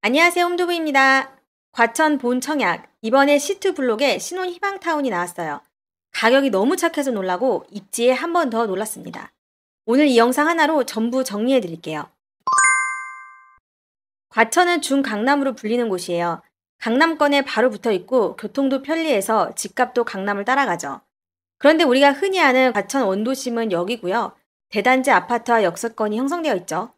안녕하세요. 홈도부입니다. 과천 본청약, 이번에 시트 블록에 신혼 희망타운이 나왔어요. 가격이 너무 착해서 놀라고 입지에 한 번 더 놀랐습니다. 오늘 이 영상 하나로 전부 정리해 드릴게요. 과천은 중강남으로 불리는 곳이에요. 강남권에 바로 붙어 있고 교통도 편리해서 집값도 강남을 따라가죠. 그런데 우리가 흔히 아는 과천 원도심은 여기고요. 대단지 아파트와 역세권이 형성되어 있죠.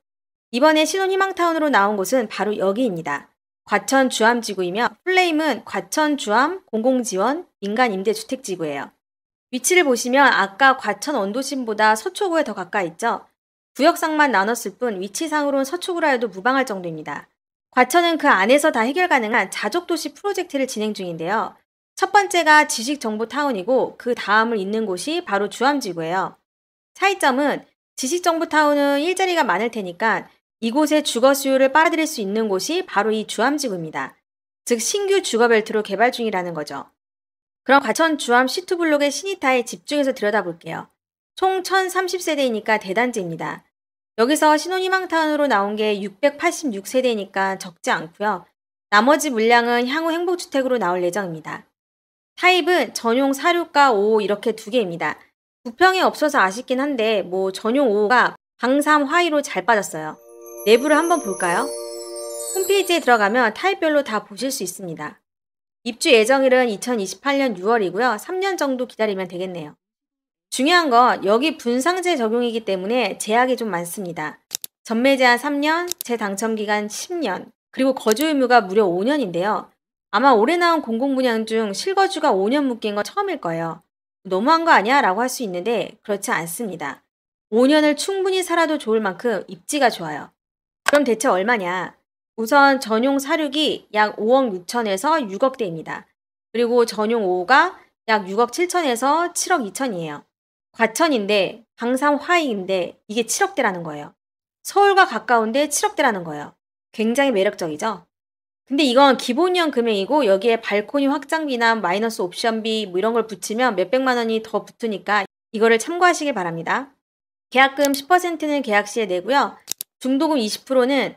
이번에 신혼 희망타운으로 나온 곳은 바로 여기입니다. 과천 주암지구이며 플레임은 과천 주암 공공지원 민간임대주택지구예요. 위치를 보시면 아까 과천 원도심보다 서초구에 더 가까이 있죠. 구역상만 나눴을 뿐 위치상으로는 서초구라 해도 무방할 정도입니다. 과천은 그 안에서 다 해결 가능한 자족도시 프로젝트를 진행 중인데요. 첫 번째가 지식정보타운이고 그 다음을 잇는 곳이 바로 주암지구예요. 차이점은 지식정보타운은 일자리가 많을 테니까 이곳의 주거 수요를 빨아들일 수 있는 곳이 바로 이 주암지구입니다. 즉 신규 주거벨트로 개발 중이라는 거죠. 그럼 과천 주암 시투블록의 시니타에 집중해서 들여다볼게요. 총 1030세대이니까 대단지입니다. 여기서 신혼희망타운으로 나온 게 686세대니까 적지 않고요. 나머지 물량은 향후 행복주택으로 나올 예정입니다. 타입은 전용 46과 55 이렇게 두 개입니다. 부평에 없어서 아쉽긴 한데 전용 55가 방삼 화이로 잘 빠졌어요. 내부를 한번 볼까요? 홈페이지에 들어가면 타입별로 다 보실 수 있습니다. 입주 예정일은 2028년 6월이고요. 3년 정도 기다리면 되겠네요. 중요한 건 여기 분상제 적용이기 때문에 제약이 좀 많습니다. 전매 제한 3년, 재당첨기간 10년, 그리고 거주 의무가 무려 5년인데요. 아마 올해 나온 공공분양 중 실거주가 5년 묶인 건 처음일 거예요. 너무한 거 아니야? 라고 할 수 있는데 그렇지 않습니다. 5년을 충분히 살아도 좋을 만큼 입지가 좋아요. 그럼 대체 얼마냐? 우선 전용 46이 약 5억 6천에서 6억대입니다. 그리고 전용 5가 약 6억 7천에서 7억 2천이에요. 과천인데 방삼 화이인데 이게 7억대라는 거예요. 서울과 가까운데 7억대라는 거예요. 굉장히 매력적이죠? 근데 이건 기본형 금액이고 여기에 발코니 확장비나 마이너스 옵션비 이런 걸 붙이면 몇백만 원이 더 붙으니까 이거를 참고하시길 바랍니다. 계약금 10%는 계약 시에 내고요. 중도금 20%는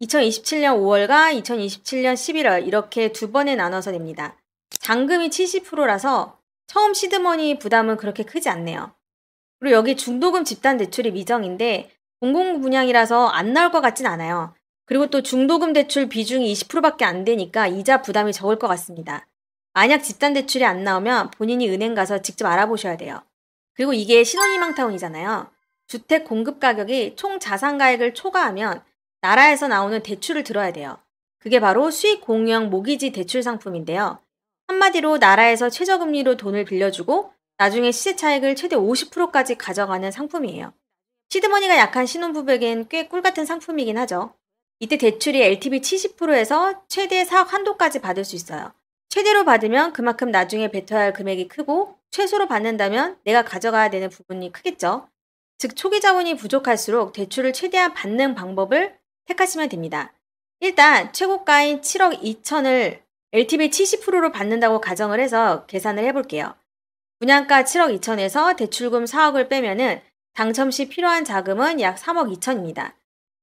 2027년 5월과 2027년 11월 이렇게 두 번에 나눠서 냅니다. 잔금이 70%라서 처음 시드머니 부담은 그렇게 크지 않네요. 그리고 여기 중도금 집단 대출이 미정인데 공공분양이라서 안 나올 것 같진 않아요. 그리고 또 중도금 대출 비중이 20%밖에 안 되니까 이자 부담이 적을 것 같습니다. 만약 집단 대출이 안 나오면 본인이 은행 가서 직접 알아보셔야 돼요. 그리고 이게 신혼희망타운이잖아요. 주택 공급 가격이 총 자산가액을 초과하면 나라에서 나오는 대출을 들어야 돼요. 그게 바로 수익 공유형 모기지 대출 상품인데요. 한마디로 나라에서 최저금리로 돈을 빌려주고 나중에 시세 차익을 최대 50%까지 가져가는 상품이에요. 시드머니가 약한 신혼부부에겐 꽤 꿀같은 상품이긴 하죠. 이때 대출이 LTV 70%에서 최대 4억 한도까지 받을 수 있어요. 최대로 받으면 그만큼 나중에 뱉어야 할 금액이 크고 최소로 받는다면 내가 가져가야 되는 부분이 크겠죠. 즉 초기 자본이 부족할수록 대출을 최대한 받는 방법을 택하시면 됩니다. 일단 최고가인 7억 2천을 LTV 70%로 받는다고 가정을 해서 계산을 해볼게요. 분양가 7억 2천에서 대출금 4억을 빼면은 당첨 시 필요한 자금은 약 3억 2천입니다.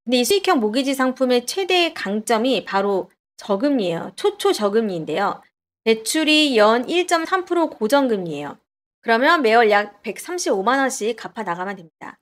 근데 이 수익형 모기지 상품의 최대 강점이 바로 저금리예요. 초초저금리인데요. 대출이 연 1.3% 고정금리예요. 그러면 매월 약 135만 원씩 갚아 나가면 됩니다.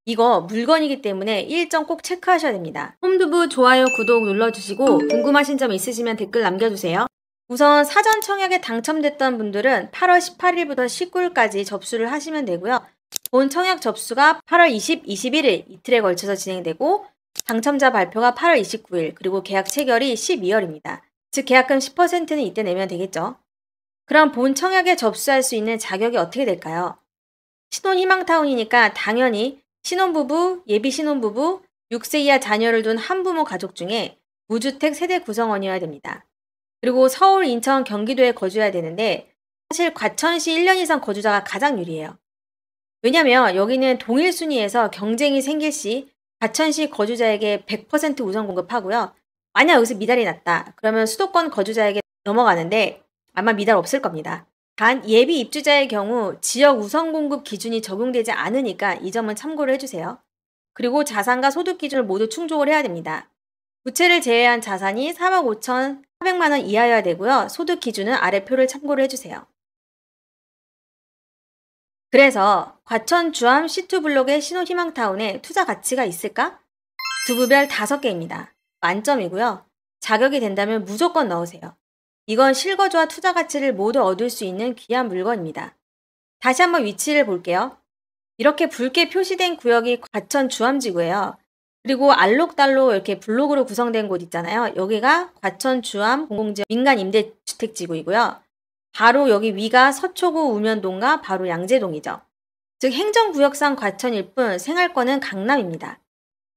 이거 물건이기 때문에 일정 꼭 체크하셔야 됩니다. 홈두부 좋아요, 구독 눌러주시고 궁금하신 점 있으시면 댓글 남겨주세요. 우선 사전 청약에 당첨됐던 분들은 8월 18일부터 19일까지 접수를 하시면 되고요. 본 청약 접수가 8월 20, 21일 이틀에 걸쳐서 진행되고 당첨자 발표가 8월 29일 그리고 계약 체결이 12월입니다. 즉 계약금 10%는 이때 내면 되겠죠. 그럼 본 청약에 접수할 수 있는 자격이 어떻게 될까요? 신혼희망타운이니까 당연히 신혼부부, 예비신혼부부, 6세 이하 자녀를 둔 한부모 가족 중에 무주택 세대 구성원이어야 됩니다. 그리고 서울, 인천, 경기도에 거주해야 되는데 사실 과천시 1년 이상 거주자가 가장 유리해요. 왜냐면 여기는 동일 순위에서 경쟁이 생길 시 과천시 거주자에게 100% 우선 공급하고요. 만약 여기서 미달이 났다. 그러면 수도권 거주자에게 넘어가는데 아마 미달 없을 겁니다. 단 예비 입주자의 경우 지역 우선 공급 기준이 적용되지 않으니까 이 점은 참고를 해주세요. 그리고 자산과 소득 기준을 모두 충족을 해야 됩니다. 부채를 제외한 자산이 4억 5,400만 원 이하여야 되고요. 소득 기준은 아래 표를 참고를 해주세요. 그래서 과천 주암 C2 블록의 신혼희망타운에 투자 가치가 있을까? 두부별 5개입니다. 만점이고요. 자격이 된다면 무조건 넣으세요. 이건 실거주와 투자 가치를 모두 얻을 수 있는 귀한 물건입니다. 다시 한번 위치를 볼게요. 이렇게 붉게 표시된 구역이 과천 주암지구예요. 그리고 알록달록 이렇게 블록으로 구성된 곳 있잖아요. 여기가 과천 주암 공공지역 민간 임대주택지구이고요. 바로 여기 위가 서초구 우면동과 바로 양재동이죠. 즉 행정구역상 과천일 뿐 생활권은 강남입니다.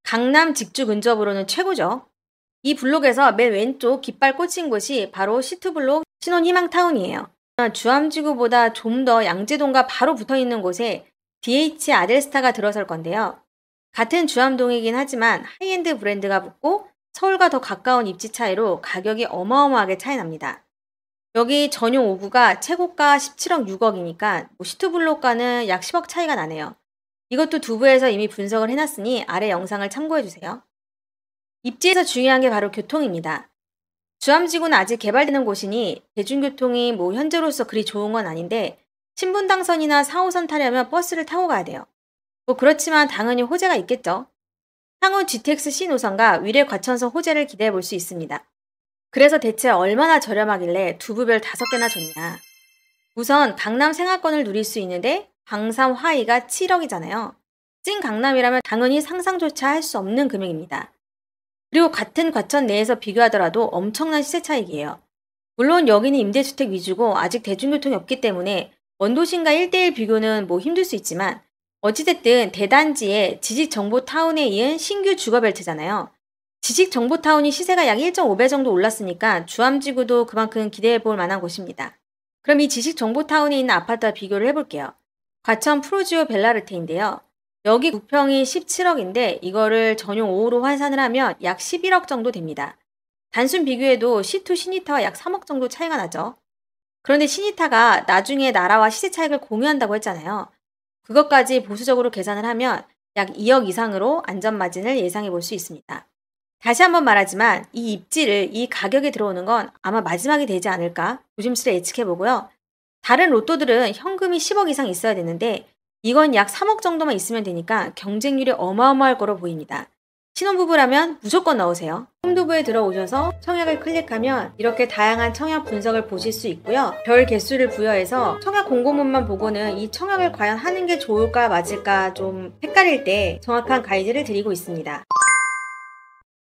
강남 직주 근접으로는 최고죠. 이 블록에서 맨 왼쪽 깃발 꽂힌 곳이 바로 C2 블록 신혼희망타운이에요. 주암지구보다 좀 더 양재동과 바로 붙어있는 곳에 DH 아델스타가 들어설 건데요. 같은 주암동이긴 하지만 하이엔드 브랜드가 붙고 서울과 더 가까운 입지 차이로 가격이 어마어마하게 차이 납니다. 여기 전용 5구가 최고가 17억 6억이니까 C2블록과는 약 10억 차이가 나네요. 이것도 두부에서 이미 분석을 해놨으니 아래 영상을 참고해주세요. 입지에서 중요한 게 바로 교통입니다. 주암지구는 아직 개발되는 곳이니 대중교통이 현재로서 그리 좋은 건 아닌데 신분당선이나 4호선 타려면 버스를 타고 가야 돼요. 그렇지만 당연히 호재가 있겠죠. 향후 GTX C 노선과 위례 과천선 호재를 기대해 볼 수 있습니다. 그래서 대체 얼마나 저렴하길래 두부별 5개나 줬냐. 우선 강남 생활권을 누릴 수 있는데 광삼 화이가 7억이잖아요. 찐 강남이라면 당연히 상상조차 할 수 없는 금액입니다. 그리고 같은 과천 내에서 비교하더라도 엄청난 시세 차익이에요. 물론 여기는 임대주택 위주고 아직 대중교통이 없기 때문에 원도심과 1대1 비교는 힘들 수 있지만 어찌됐든 대단지의 지식정보타운에 이은 신규 주거벨트잖아요. 지식정보타운이 시세가 약 1.5배 정도 올랐으니까 주암지구도 그만큼 기대해볼 만한 곳입니다. 그럼 이 지식정보타운에 있는 아파트와 비교를 해볼게요. 과천 프로지오 벨라르테인데요. 여기 9평이 17억인데 이거를 전용 5호로 환산을 하면 약 11억 정도 됩니다. 단순 비교해도 C2 시니타와 약 3억 정도 차이가 나죠. 그런데 시니타가 나중에 나라와 시세 차익을 공유한다고 했잖아요. 그것까지 보수적으로 계산을 하면 약 2억 이상으로 안전마진을 예상해 볼 수 있습니다. 다시 한번 말하지만 이 입지를 이 가격에 들어오는 건 아마 마지막이 되지 않을까 조심스레 예측해 보고요. 다른 로또들은 현금이 10억 이상 있어야 되는데 이건 약 3억 정도만 있으면 되니까 경쟁률이 어마어마할 거로 보입니다. 신혼부부라면 무조건 넣으세요. 홈두부에 들어오셔서 청약을 클릭하면 이렇게 다양한 청약 분석을 보실 수 있고요. 별 개수를 부여해서 청약 공고문만 보고는 이 청약을 과연 하는 게 좋을까 맞을까 좀 헷갈릴 때 정확한 가이드를 드리고 있습니다.